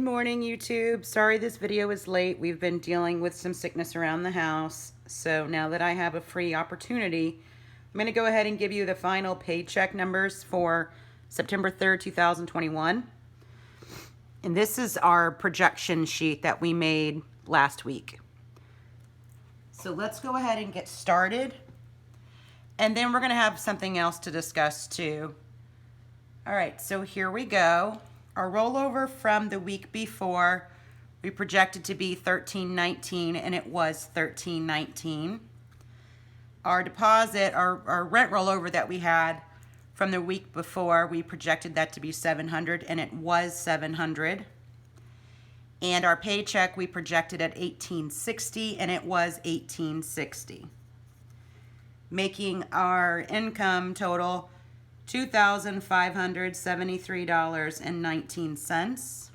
morning, YouTube. Sorry this video is late. We've been dealing with some sickness around the house. So now that I have a free opportunity, I'm going to go ahead and give you the final paycheck numbers for September 3rd, 2021. And this is our projection sheet that we made last week. So let's go ahead and get started. And then we're going to have something else to discuss too. All right, so here we go. Our rollover from the week before, we projected to be $13.19, and it was $13.19. Our deposit, our rent rollover that we had from the week before, we projected that to be $700, and it was $700. And our paycheck, we projected at $18.60, and it was $18.60, making our income total $2,573.19.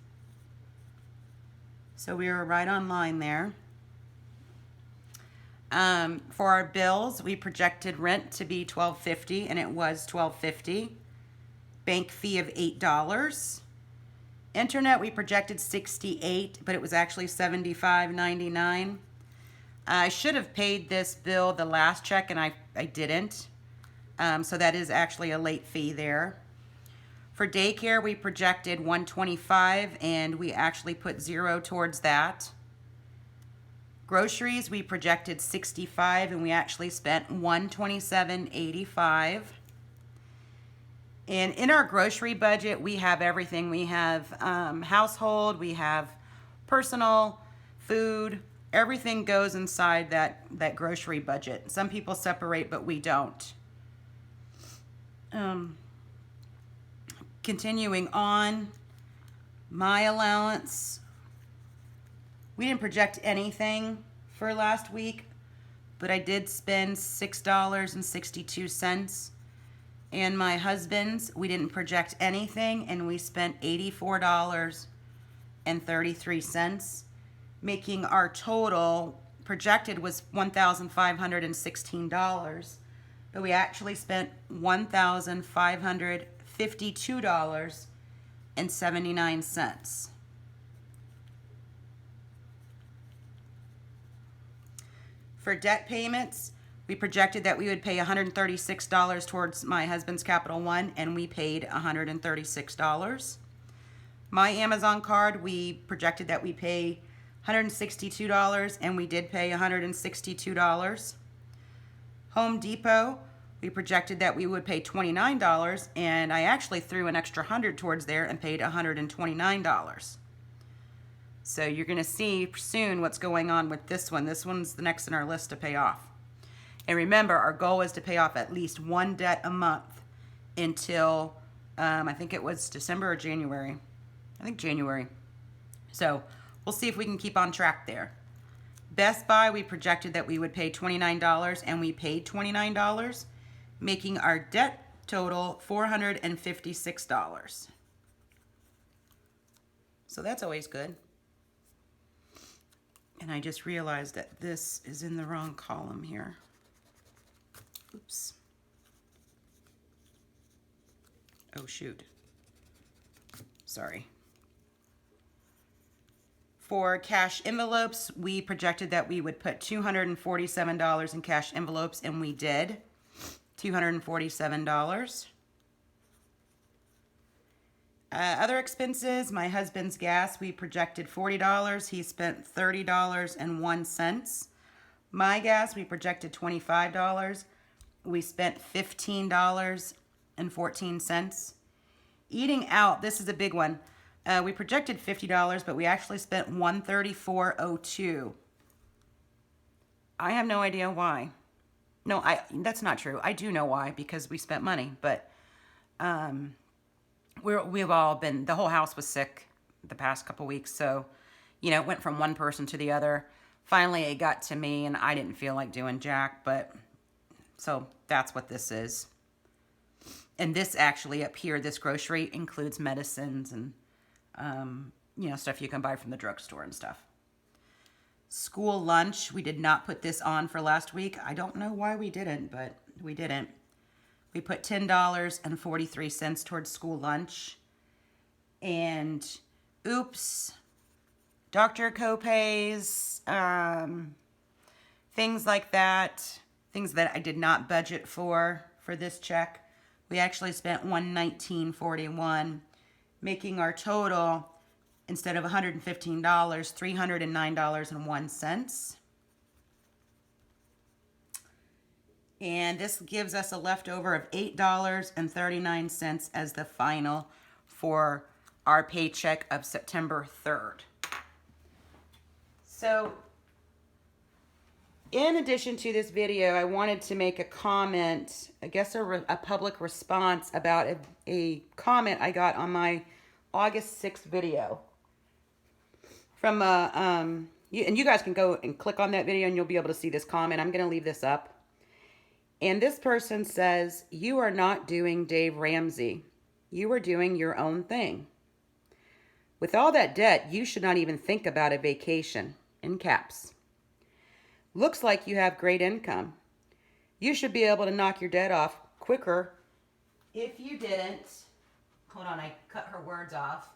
So we were right on line there. For our bills, we projected rent to be $12.50, and it was $12.50. Bank fee of $8. Internet, we projected $68, but it was actually $75.99. I should have paid this bill the last check, and I didn't. So that is actually a late fee there. For daycare, we projected $125, and we actually put 0 towards that. Groceries, we projected $65, and we actually spent $127.85. And in our grocery budget, we have everything. We have household, we have personal, food. Everything goes inside that grocery budget. Some people separate, but we don't. Continuing on, my allowance, we didn't project anything for last week, but I did spend $6.62. And my husband's, we didn't project anything, and we spent $84.33, making our total projected was $1,516. But we actually spent $1,552.79. For debt payments, we projected that we would pay $136 towards my husband's Capital One, and we paid $136. My Amazon card, we projected that we pay $162, and we did pay $162. Home Depot, we projected that we would pay $29, and I actually threw an extra $100 towards there and paid $129. So you're going to see soon what's going on with this one. This one's the next in our list to pay off. And remember, our goal is to pay off at least one debt a month until, I think it was December or January. I think January. So we'll see if we can keep on track there. Best Buy, we projected that we would pay $29, and we paid $29, making our debt total $456. So that's always good. And I just realized that this is in the wrong column here. Oops. Oh, shoot. Sorry. For cash envelopes, we projected that we would put $247 in cash envelopes, and we did. $247. Other expenses, my husband's gas, we projected $40. He spent $30.01. My gas, we projected $25. We spent $15.14. Eating out, this is a big one. We projected $50, but we actually spent $134.02. I have no idea why. No, that's not true. I do know why, because we spent money, but we've all been, the whole house was sick the past couple weeks, so, you know, it went from one person to the other. Finally, it got to me, and I didn't feel like doing jack, but, so that's what this is. And this actually up here, this grocery includes medicines and, you know, stuff you can buy from the drugstore and stuff. School lunch, we did not put this on for last week. I don't know why we didn't, but we didn't. We put $10.43 towards school lunch. And oops, doctor copays, things like that, things that I did not budget for this check. We actually spent $119.41, making our total, instead of $115, $309.01. And this gives us a leftover of $8.39 as the final for our paycheck of September 3rd. So, in addition to this video, I wanted to make a comment, I guess a public response about a comment I got on my August 6th video. From and you guys can go and click on that video and you'll be able to see this comment. I'm going to leave this up. And this person says, "You are not doing Dave Ramsey. You are doing your own thing. With all that debt, you should not even think about a vacation," in caps. "Looks like you have great income. You should be able to knock your debt off quicker if you didn't." Hold on, I cut her words off.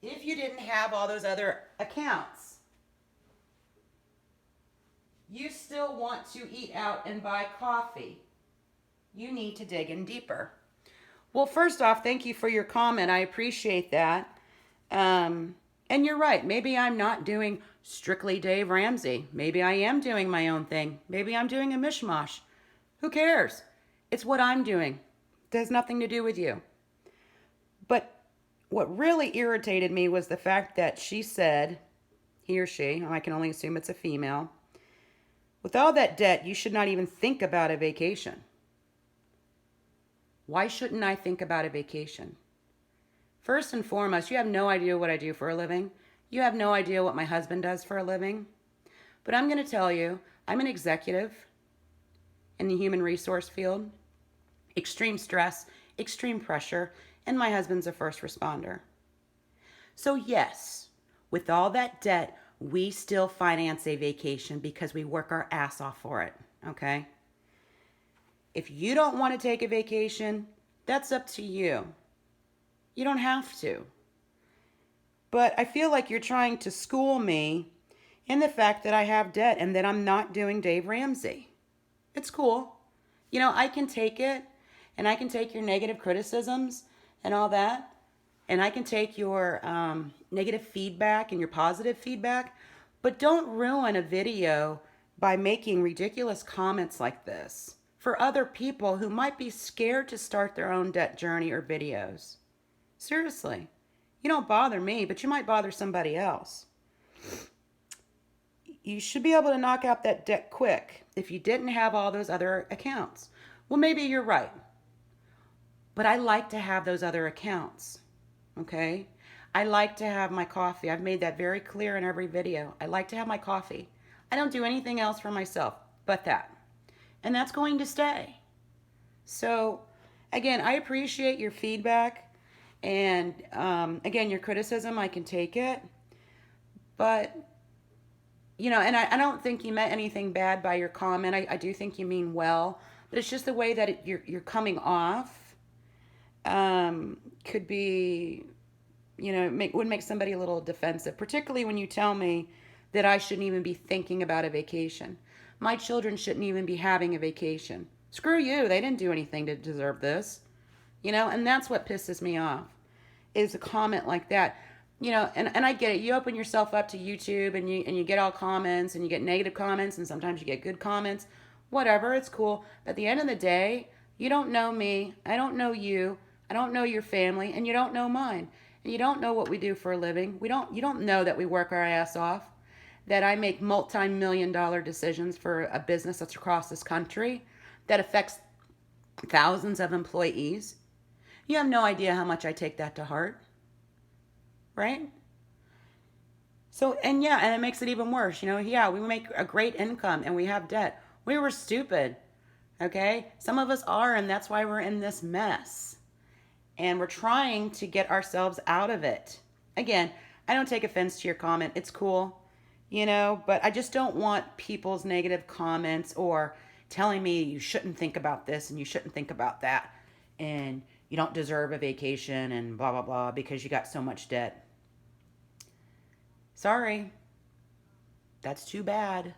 "If you didn't have all those other accounts. You still want to eat out and buy coffee. You need to dig in deeper." Well, first off, thank you for your comment. I appreciate that. And you're right. Maybe I'm not doing strictly Dave Ramsey. Maybe I am doing my own thing. Maybe I'm doing a mishmash. Who cares? It's what I'm doing. It has nothing to do with you. But what really irritated me was the fact that she said, he or she, I can only assume it's a female, "With all that debt, you should not even think about a vacation." Why shouldn't I think about a vacation? First and foremost, you have no idea what I do for a living. You have no idea what my husband does for a living. But I'm going to tell you, I'm an executive in the human resource field. Extreme stress, extreme pressure, and my husband's a first responder. So yes, with all that debt, we still finance a vacation because we work our ass off for it, okay? If you don't want to take a vacation, that's up to you. You don't have to. But I feel like you're trying to school me in the fact that I have debt and that I'm not doing Dave Ramsey. It's cool. You know, I can take it, and I can take your negative criticisms and all that, and I can take your negative feedback and your positive feedback, but don't ruin a video by making ridiculous comments like this for other people who might be scared to start their own debt journey or videos. Seriously. You don't bother me, but you might bother somebody else. You should be able to knock out that debt quick if you didn't have all those other accounts. Well, maybe you're right. But I like to have those other accounts, okay? I like to have my coffee. I've made that very clear in every video. I like to have my coffee. I don't do anything else for myself but that. And that's going to stay. So, again, I appreciate your feedback. And, again, your criticism, I can take it. But, you know, and I don't think you meant anything bad by your comment. I do think you mean well. But it's just the way that you're coming off could be, you know, would make somebody a little defensive, particularly when you tell me that I shouldn't even be thinking about a vacation. My children shouldn't even be having a vacation. Screw you. They didn't do anything to deserve this. You know, and that's what pisses me off, is a comment like that. You know, and I get it. You open yourself up to YouTube and you get all comments and you get negative comments and sometimes you get good comments. Whatever, it's cool. But at the end of the day, you don't know me. I don't know you. I don't know your family, and you don't know mine. And you don't know what we do for a living. You don't know that we work our ass off, that I make multi-million-dollar decisions for a business that's across this country that affects thousands of employees. You have no idea how much I take that to heart, right? So, and yeah, and it makes it even worse. You know, yeah, we make a great income and we have debt. We were stupid, okay? Some of us are, and that's why we're in this mess. And we're trying to get ourselves out of it. Again, I don't take offense to your comment. It's cool, you know, but I just don't want people's negative comments or telling me you shouldn't think about this and you shouldn't think about that and you don't deserve a vacation and blah, blah, blah because you got so much debt. Sorry. That's too bad.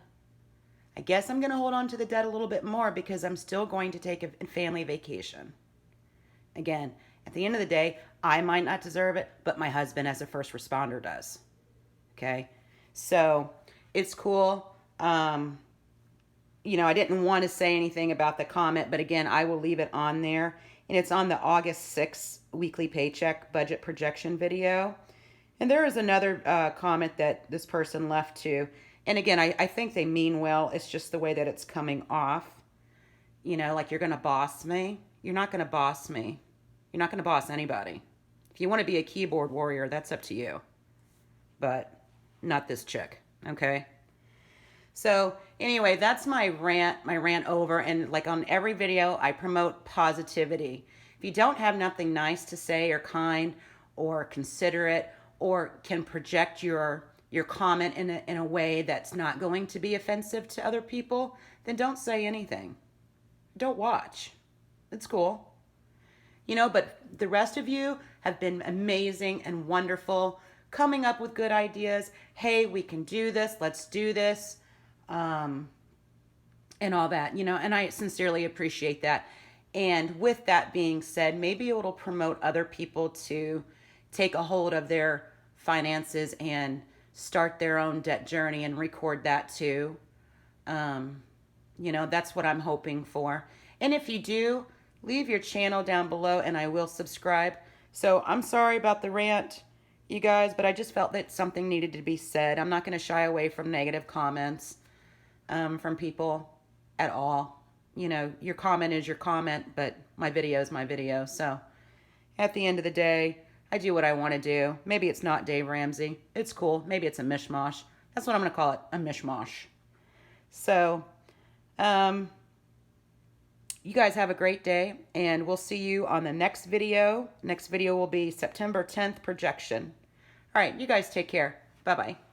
I guess I'm going to hold on to the debt a little bit more because I'm still going to take a family vacation. Again, at the end of the day, I might not deserve it, but my husband as a first responder does. Okay? So it's cool. I didn't want to say anything about the comment, but again, I will leave it on there. And it's on the August 6th weekly paycheck budget projection video. And there is another comment that this person left too. And again, I think they mean well. It's just the way that it's coming off. Like you're going to boss me. You're not going to boss me. You're not going to boss anybody. If you want to be a keyboard warrior, that's up to you. But not this chick, okay? So anyway, that's my rant over. And like on every video, I promote positivity. If you don't have nothing nice to say or kind or considerate or can project your comment in a way that's not going to be offensive to other people, then don't say anything. Don't watch. It's cool. But the rest of you have been amazing and wonderful, coming up with good ideas. Hey, we can do this. Let's do this. And all that, and I sincerely appreciate that. And with that being said, maybe it'll promote other people to take a hold of their finances and start their own debt journey and record that too. That's what I'm hoping for. And if you do, leave your channel down below and I will subscribe. So I'm sorry about the rant, you guys, but I just felt that something needed to be said. I'm not going to shy away from negative comments from people at all. Your comment is your comment, but my video is my video. So at the end of the day, I do what I want to do. Maybe it's not Dave Ramsey. It's cool. Maybe it's a mishmash. That's what I'm going to call it, a mishmash. So, you guys have a great day, and we'll see you on the next video. Next video will be September 10th projection. All right, you guys take care. Bye-bye.